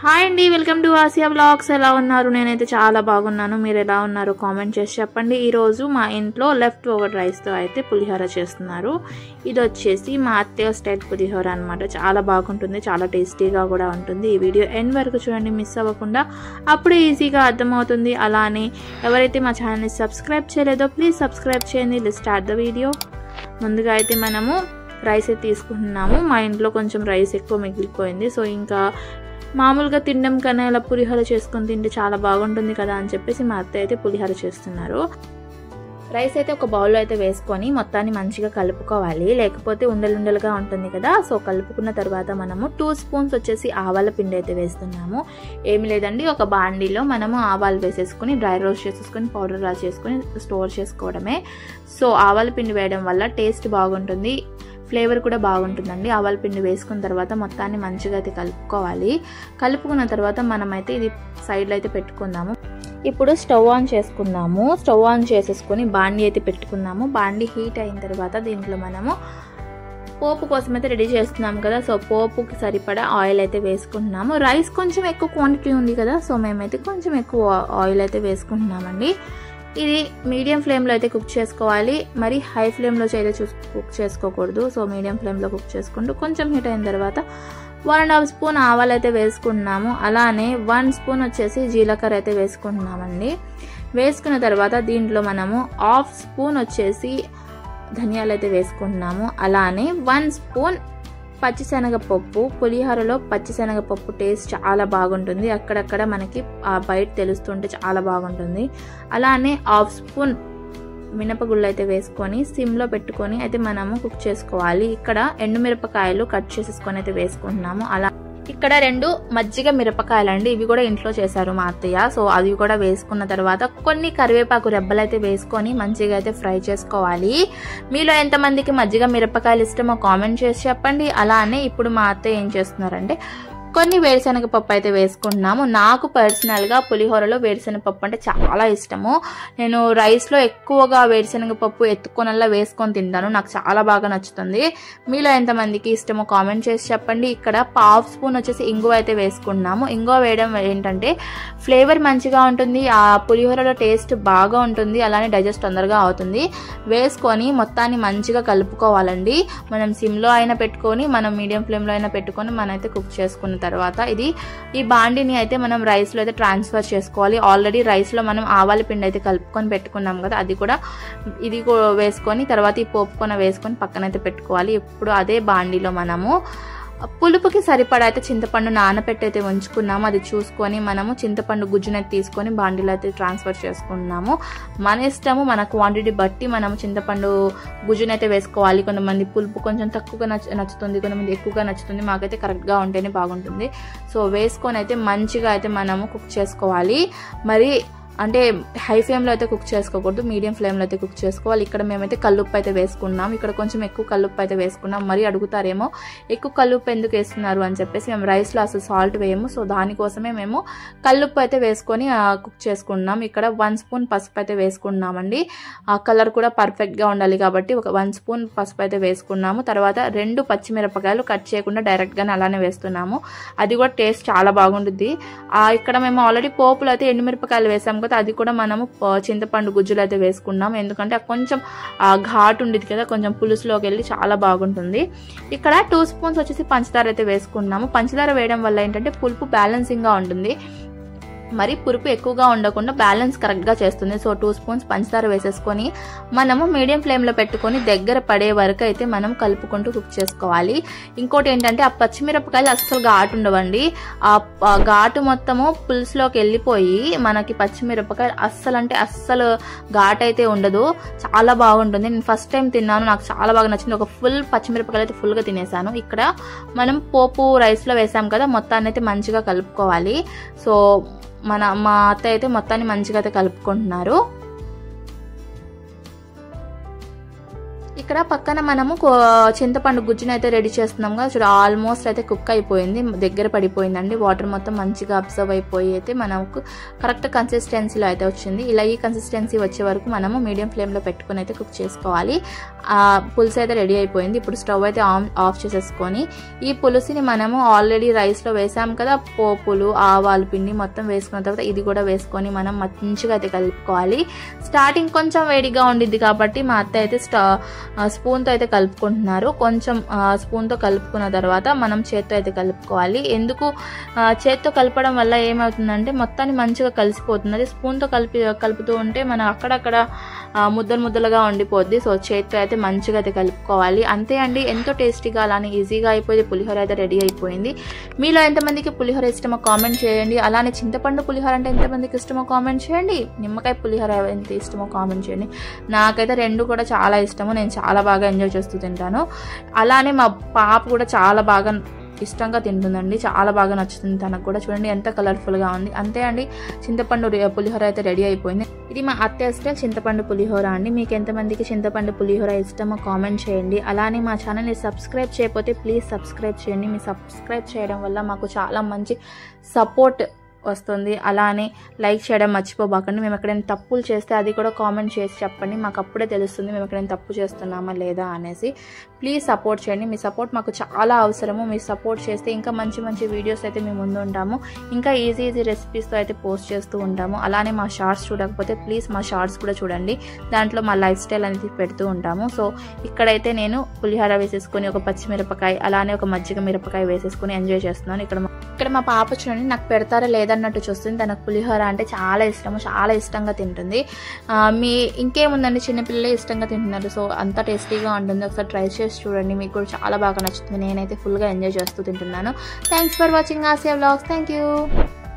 Hi అండి, welcome to Asia blogs. ఎలా ఉన్నారు? నేనైతే చాలా బాగున్నాను. మీరు ఎలా ఉన్నారు కామెంట్ చేసి చెప్పండి. ఈరోజు మా ఇంట్లో లెఫ్ట్ ఓవర్ రైస్తో అయితే పులిహోర చేస్తున్నారు. ఇది వచ్చేసి మా అత్తయ్య స్టైల్ పులిహోర అనమాట. చాలా బాగుంటుంది, చాలా టేస్టీగా కూడా ఉంటుంది. ఈ వీడియో ఎండ్ వరకు చూడండి, మిస్ అవ్వకుండా. అప్పుడే ఈజీగా అర్థమవుతుంది. అలానే ఎవరైతే మా ఛానల్ని సబ్స్క్రైబ్ చేయలేదో ప్లీజ్ సబ్స్క్రైబ్ చేయండి. Let's start the video. ముందుగా అయితే మనము రైస్ అయితే తీసుకుంటున్నాము. మా ఇంట్లో కొంచెం రైస్ ఎక్కువ మిగిలిపోయింది. సో ఇంకా మామూలుగా తినడం కన్నా ఇలా పులిహోర చేసుకొని తింటే చాలా బాగుంటుంది కదా అని చెప్పేసి మా అత్తయ్య అయితే పులిహోర చేస్తున్నారు. రైస్ అయితే ఒక బౌల్లో అయితే వేసుకొని మొత్తాన్ని మంచిగా కలుపుకోవాలి, లేకపోతే ఉండలుండలుగా ఉంటుంది కదా. సో కలుపుకున్న తర్వాత మనము 2 స్పూన్స్ వచ్చేసి ఆవాల పిండి అయితే వేస్తున్నాము. ఏమి లేదండి, ఒక బాండీలో మనము ఆవాలు వేసేసుకొని డ్రై రోస్ట్ చేసేసుకొని పౌడర్ లా చేసుకొని స్టోర్ చేసుకోవడమే. సో ఆవాల పిండి వేయడం వల్ల టేస్ట్ బాగుంటుంది, ఫ్లేవర్ కూడా బాగుంటుందండి. ఆవాల పిండి వేసుకున్న తర్వాత మొత్తాన్ని మంచిగా అయితే కలుపుకోవాలి. కలుపుకున్న తర్వాత మనమైతే ఇది సైడ్లో అయితే పెట్టుకుందాము. ఇప్పుడు స్టవ్ ఆన్ చేసుకుందాము. స్టవ్ ఆన్ చేసేసుకొని బాండీ అయితే పెట్టుకుందాము. బాండీ హీట్ అయిన తర్వాత దీంట్లో మనము పోపు కోసం అయితే రెడీ చేస్తున్నాము కదా. సో పోపుకి సరిపడా ఆయిల్ అయితే వేసుకుంటున్నాము. రైస్ కొంచెం ఎక్కువ క్వాంటిటీ ఉంది కదా, సో మేమైతే కొంచెం ఎక్కువ ఆయిల్ అయితే వేసుకుంటున్నామండి. ఇది మీడియం ఫ్లేమ్లో అయితే కుక్ చేసుకోవాలి, మరి హై ఫ్లేమ్లో అయితే కుక్ చేసుకోకూడదు. సో మీడియం ఫ్లేమ్లో కుక్ చేసుకుంటూ కొంచెం హీట్ అయిన తర్వాత 1.5 స్పూన్ ఆవాలు అయితే వేసుకుంటున్నాము. అలానే 1 స్పూన్ వచ్చేసి జీలకర్ర అయితే వేసుకుంటున్నామండి. వేసుకున్న తర్వాత దీంట్లో మనము 1/2 స్పూన్ వచ్చేసి ధనియాలు అయితే వేసుకుంటున్నాము. అలానే 1 స్పూన్ పచ్చిశనగపప్పు. పులిహోరలో పచ్చిశనగపప్పు టేస్ట్ చాలా బాగుంటుంది, అక్కడక్కడ మనకి ఆ బయట తెలుస్తుంటే చాలా బాగుంటుంది. అలానే 1/2 స్పూన్ మినపగుళ్ళు అయితే వేసుకొని సిమ్లో పెట్టుకొని అయితే మనము కుక్ చేసుకోవాలి. ఇక్కడ ఎండుమిరపకాయలు కట్ చేసేసుకొని అయితే వేసుకుంటున్నాము. అలా ఇక్కడ 2 మజ్జిగ మిరపకాయలు అండి, ఇవి కూడా ఇంట్లో చేశారు మా అత్తయ్య. సో అవి కూడా వేసుకున్న తర్వాత కొన్ని కరివేపాకు రెబ్బలు అయితే వేసుకొని మంచిగా అయితే ఫ్రై చేసుకోవాలి. మీలో ఎంతమందికి మజ్జిగ మిరపకాయలు ఇష్టమో కామెంట్ చేసి చెప్పండి. అలానే ఇప్పుడు మా అత్తయ్య ఏం చేస్తున్నారంటే కొన్ని వేరుశనగ పప్పు అయితే వేసుకుంటున్నాము. నాకు పర్సనల్గా పులిహోరలో వేరుశనగ పప్పు అంటే చాలా ఇష్టము. నేను రైస్లో ఎక్కువగా వేరుశనగ పప్పు ఎత్తుకొనల్లా వేసుకొని తింటాను, నాకు చాలా బాగా నచ్చుతుంది. మీలో ఎంతమందికి ఇష్టమో కామెంట్ చేసి చెప్పండి. ఇక్కడ 1/2 స్పూన్ వచ్చేసి ఇంగువ అయితే వేసుకుంటున్నాము. ఇంగువ వేయడం ఏంటంటే ఫ్లేవర్ మంచిగా ఉంటుంది, ఆ పులిహోరలో టేస్ట్ బాగా ఉంటుంది, అలానే డైజెస్ట్ తొందరగా అవుతుంది. వేసుకొని మొత్తాన్ని మంచిగా కలుపుకోవాలండి. మనం సిమ్లో అయినా పెట్టుకొని మనం మీడియం ఫ్లేమ్లో అయినా పెట్టుకొని మనమైతే కుక్ చేసుకున్న తర్వాత ఈ బాండిని అయితే మనం రైస్ లో అయితే ట్రాన్స్ఫర్ చేసుకోవాలి. ఆల్రెడీ రైస్ లో మనం ఆవాల పిండి అయితే కలుపుకొని పెట్టుకున్నాం కదా, అది కూడా ఇది వేసుకొని తర్వాత ఈ పోపుకొన వేసుకొని పక్కనైతే పెట్టుకోవాలి. ఇప్పుడు అదే బాండిలో మనము పులుపుకి సరిపడా అయితే చింతపండు నానపెట్టి అయితే ఉంచుకున్నాము. అది చూసుకొని మనము చింతపండు గుజ్జునైతే తీసుకొని బాండీలో అయితే ట్రాన్స్ఫర్ చేసుకున్నాము. మన ఇష్టము, మన క్వాంటిటీ బట్టి మనము చింతపండు గుజ్జునైతే వేసుకోవాలి. కొంతమంది పులుపు కొంచెం తక్కువగా నచ్చుతుంది, కొంతమంది ఎక్కువగా నచ్చుతుంది. మాకైతే కరెక్ట్గా ఉంటేనే బాగుంటుంది. సో వేసుకొని అయితే మంచిగా అయితే మనము కుక్ చేసుకోవాలి. మరి అంటే హై ఫ్లేమ్లో అయితే కుక్ చేసుకోకూడదు, మీడియం ఫ్లేమ్లో అయితే కుక్ చేసుకోవాలి. ఇక్కడ మేమైతే కల్లుప్పు అయితే వేసుకున్నాం. ఇక్కడ కొంచెం ఎక్కువ కల్లుప్పు అయితే వేసుకున్నాం. మరి అడుగుతారేమో ఎక్కువ కల్లుప్పు ఎందుకు వేస్తున్నారు అని చెప్పేసి, మేము రైస్లో అసలు సాల్ట్ వేయము. సో దానికోసమే మేము కల్లుప్పు అయితే వేసుకొని కుక్ చేసుకున్నాం. ఇక్కడ 1 స్పూన్ పసుపు అయితే వేసుకున్నామండి. ఆ కలర్ కూడా పర్ఫెక్ట్గా ఉండాలి కాబట్టి 1 స్పూన్ పసుపు అయితే వేసుకున్నాము. తర్వాత 2 పచ్చిమిరపకాయలు కట్ చేయకుండా డైరెక్ట్గానే అలానే వేస్తున్నాము. అది కూడా టేస్ట్ చాలా బాగుంటుంది. ఇక్కడ మేము ఆల్రెడీ పోపులో అయితే ఎండుమిరపకాయలు వేసాము, అది కూడా మనము చింతపండు గుజ్జులు అయితే వేసుకున్నాం. ఎందుకంటే కొంచెం ఘాటు ఉండేది కదా, కొంచెం పులుసులోకి వెళ్ళి చాలా బాగుంటుంది. ఇక్కడ 2 స్పూన్స్ వచ్చేసి పంచదార అయితే వేసుకున్నాము. పంచదార వేయడం వల్ల ఏంటంటే పులుపు బ్యాలెన్సింగ్ గా ఉంటుంది, మరి పులుపు ఎక్కువగా ఉండకుండా బ్యాలెన్స్ కరెక్ట్గా చేస్తుంది. సో 2 స్పూన్స్ పంచదార వేసేసుకొని మనము మీడియం ఫ్లేమ్లో పెట్టుకొని దగ్గర పడే వరకు అయితే మనం కలుపుకుంటూ కుక్ చేసుకోవాలి. ఇంకోటి ఏంటంటే ఆ పచ్చిమిరపకాయలు అస్సలు ఘాటు ఉండవండి, ఆ ఘాటు మొత్తము పులుసులోకి వెళ్ళిపోయి మనకి పచ్చిమిరపకాయలు అస్సలు అంటే అస్సలు ఘాటు అయితే ఉండదు, చాలా బాగుంటుంది. నేను ఫస్ట్ టైం తిన్నాను, నాకు చాలా బాగా నచ్చింది. ఒక ఫుల్ పచ్చిమిరపకాయలు అయితే ఫుల్గా తినేసాను. ఇక్కడ మనం పోపు రైస్లో వేసాం కదా, మొత్తాన్ని అయితే మంచిగా కలుపుకోవాలి. సో మా అత్తయ్య అయితే మొత్తాన్ని మంచిగా అయితే కలుపుకుంటున్నారు. ఇక్కడ పక్కన మనము చింతపండు గుజ్జును అయితే రెడీ చేస్తున్నాం కదా, చూడ ఆల్మోస్ట్ అయితే కుక్ అయిపోయింది, దగ్గర పడిపోయిందండి. వాటర్ మొత్తం మంచిగా అబ్జర్వ్ అయిపోయి అయితే మనకు కరెక్ట్ కన్సిస్టెన్సీలో అయితే వచ్చింది. ఇలా ఈ కన్సిస్టెన్సీ వచ్చే వరకు మనము మీడియం ఫ్లేమ్లో పెట్టుకుని అయితే కుక్ చేసుకోవాలి. పులుసు అయితే రెడీ అయిపోయింది. ఇప్పుడు స్టవ్ అయితే ఆఫ్ చేసేసుకొని ఈ పులుసుని మనము ఆల్రెడీ రైస్లో వేసాం కదా, పోపులు ఆవాలు పిండి మొత్తం వేసుకున్న తర్వాత ఇది కూడా వేసుకొని మనం మంచిగా అయితే కలుపుకోవాలి. స్టార్టింగ్ కొంచెం వేడిగా ఉండిద్ది కాబట్టి మా అత్త అయితే స్పూన్తో అయితే కలుపుకుంటున్నారు. కొంచెం స్పూన్తో కలుపుకున్న తర్వాత మనం చేత్తో అయితే కలుపుకోవాలి. ఎందుకు చేత్తో కలపడం వల్ల ఏమవుతుందంటే మొత్తాన్ని మంచిగా కలిసిపోతుంది. స్పూన్తో కలుపుతూ ఉంటే మనం అక్కడక్కడ ముద్దలుగా ఉండిపోద్ది. సో చేత్తో అయితే మంచిగా అయితే కలుపుకోవాలి. అంతే అండి, ఎంతో టేస్టీగా అలానే ఈజీగా అయిపోయింది. పులిహోర అయితే రెడీ అయిపోయింది. మీలో ఎంతమందికి పులిహోర ఇష్టమో కామెంట్ చేయండి. అలానే చింతపండు పులిహోర అంటే ఎంతమందికి ఇష్టమో కామెంట్ చేయండి. నిమ్మకాయ పులిహోర ఎంత ఇష్టమో కామెంట్ చేయండి. నాకైతే రెండు కూడా చాలా ఇష్టము. నేను చాలా బాగా ఎంజాయ్ చేస్తూ తింటాను. అలానే మా పాప కూడా చాలా బాగా ఇష్టంగా తింటుందండి. చాలా బాగా నచ్చుతుంది తనకు కూడా. చూడండి ఎంత కలర్ఫుల్గా ఉంది. అంతే అండి, చింతపండు పులిహోర అయితే రెడీ అయిపోయింది. ఇది మా అత్త స్టైల్ చింతపండు పులిహోర అండి. మీకు ఎంతమందికి చింతపండు పులిహోర ఇష్టమో కామెంట్ చేయండి. అలానే మా ఛానల్ని సబ్స్క్రైబ్ చేయకపోతే ప్లీజ్ సబ్స్క్రైబ్ చేయండి. మీ సబ్స్క్రైబ్ చేయడం వల్ల మాకు చాలా మంచి సపోర్ట్ వస్తుంది. అలానే లైక్ చేయడం మర్చిపోబాకండి. మేము ఎక్కడైనా తప్పులు చేస్తే అది కూడా కామెంట్ చేసి చెప్పండి. మాకు అప్పుడే తెలుస్తుంది మేము ఎక్కడైనా తప్పు చేస్తున్నామా లేదా అనేసి. ప్లీజ్ సపోర్ట్ చేయండి. మీ సపోర్ట్ మాకు చాలా అవసరము. మీరు సపోర్ట్ చేస్తే ఇంకా మంచి మంచి వీడియోస్ అయితే మేము ముందు ఉంటాము. ఇంకా ఈజీ రెసిపీస్తో అయితే పోస్ట్ చేస్తూ ఉంటాము. అలానే మా షార్ట్స్ చూడకపోతే ప్లీజ్ మా షార్ట్స్ కూడా చూడండి. దాంట్లో మా లైఫ్ స్టైల్ అనేది పెడుతూ ఉంటాము. సో ఇక్కడైతే నేను పులిహోర వేసేసుకొని ఒక పచ్చిమిరపకాయ అలానే ఒక మజ్జిగ మిరపకాయ వేసేసుకొని ఎంజాయ్ చేస్తున్నాను. ఇక్కడ మా పాప చూడండి నాకు పెడతారా లేదన్నట్టు చూస్తుంది. తనకు పులిహోర అంటే చాలా ఇష్టము, చాలా ఇష్టంగా తింటుంది. ఇంకేముందండి, చిన్నపిల్లలే ఇష్టంగా తింటున్నారు. సో అంత టేస్టీగా ఉంటుంది. ఒకసారి ట్రై చేసి చూడండి, మీకు కూడా చాలా బాగా నచ్చుతుంది. నేనైతే ఫుల్గా ఎంజాయ్ చేస్తూ తింటున్నాను. Thanks for watching Asia vlogs. Thank you.